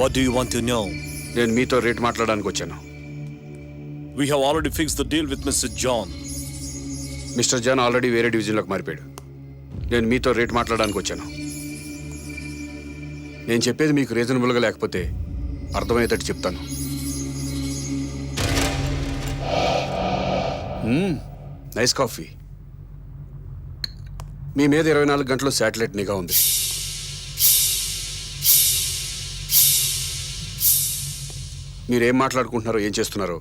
What do you want to know? నేను మీతో rate మాట్లాడడానికి వచ్చాను. We have already fixed the deal with Mr. John. Mister John already వేరే డివిజన్లోకి మారిపోయాడు. నేను మీతో రేట్ మాట్లాడడానికి వచ్చాను. నేను చెప్పేది మీకు రీజనబుల్గా లేకపోతే అర్థమయ్యేటట్టు చెప్తాను. Nice coffee. మీ మీద 24 గంటలు శాటిలైట్ నిఘా ఉంది. మీరేం మాట్లాడుకుంటున్నారో ఏం చేస్తున్నారో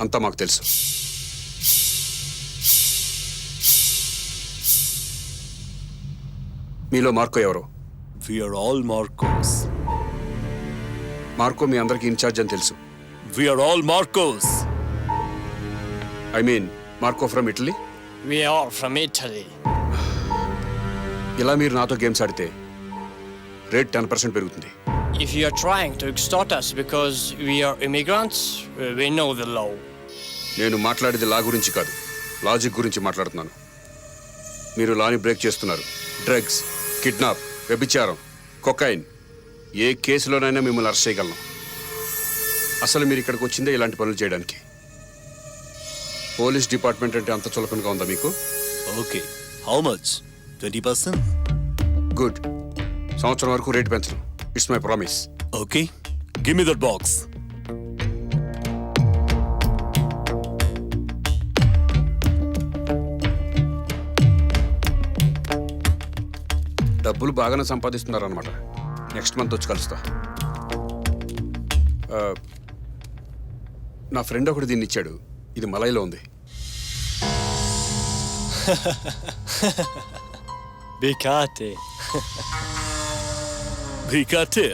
అంతా మాకు తెలుసు. మీలో మార్కో ఎవరో? We are all Marcos. Marco మీ అందరికీ ఇన్ఛార్జ్ అని తెలుసు. We are all Marcos. I mean Marco from Italy. We are from Italy. ఇలా మీరు నాతో గేమ్స్ ఆడితే రేట్ 10% పెరుగుతుంది. If you are trying to extort us because we are immigrants, we know the law. నేను మాట్లాడేది లా గురించి కాదు, లాజిక్ గురించి మాట్లాడుతున్నాను. మీరు లాని బ్రేక్ చేస్తున్నారు. డ్రగ్స్, కిడ్నాప్, వ్యభిచారం, కొకైన్, ఏ కేసులోనైనా మిమ్మల్ని అరెస్ట్ చేయగలను. అసలు మీరు ఇక్కడికి వచ్చిందే ఇలాంటి పనులు చేయడానికి. పోలీస్ డిపార్ట్మెంట్ అంటే అంత చులకనగా ఉందా మీకు? Okay. How much? 20%? గుడ్. సంవత్సరం వరకు రేట్ పెంచను. It's my promise. Okay. Give me that box. డబ్బులు బాగానే సంపాదిస్తున్నారు అనమాట. నెక్స్ట్ మంత్ వచ్చి కలుస్తా. నా ఫ్రెండ్ ఒకటి దీన్ని ఇచ్చాడు. ఇది మలైలో ఉంది. Bicate. Bicate.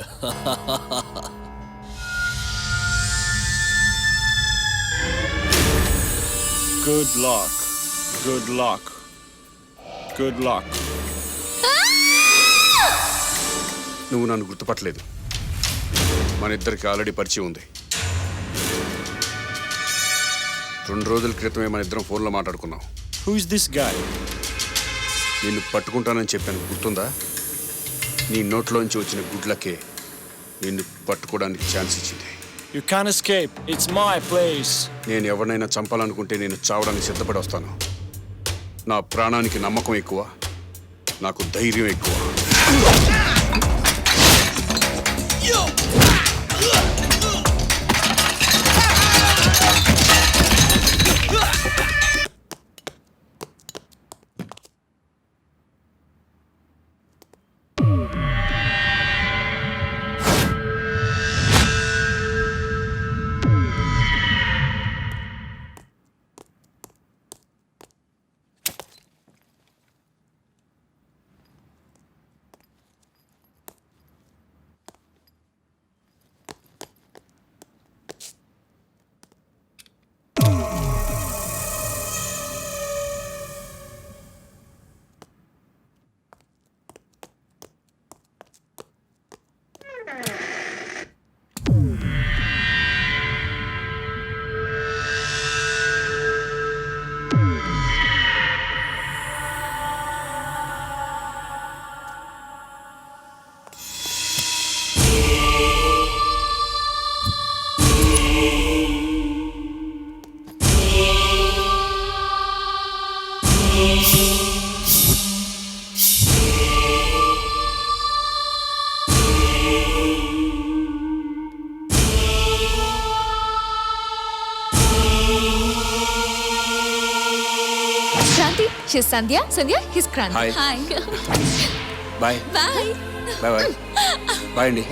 Good luck. Good luck. Good luck. నువ్వు నన్ను గుర్తుపట్టలేదు. మన ఇద్దరికి ఆల్రెడీ పరిచయం ఉంది. 2 రోజుల క్రితమే మన ఇద్దరం ఫోన్లో మాట్లాడుకున్నాం. Who's this guy? నిన్ను పట్టుకుంటానని చెప్పాను, గుర్తుందా? నీ నోట్లోంచి వచ్చిన గుడ్లకే నిన్ను పట్టుకోవడానికి ఛాన్స్ ఇచ్చింది. You can't escape. It's my place. నేను ఎవరినైనా చంపాలనుకుంటే నేను చావడానికి సిద్ధపడి వస్తాను. నా ప్రాణానికి నమ్మకం ఎక్కువ, నాకు ధైర్యం ఎక్కువ. She's Sandhya. Sandhya, he's Kranti. Hi. Hi. Bye Bye. Bye bye bye అండి.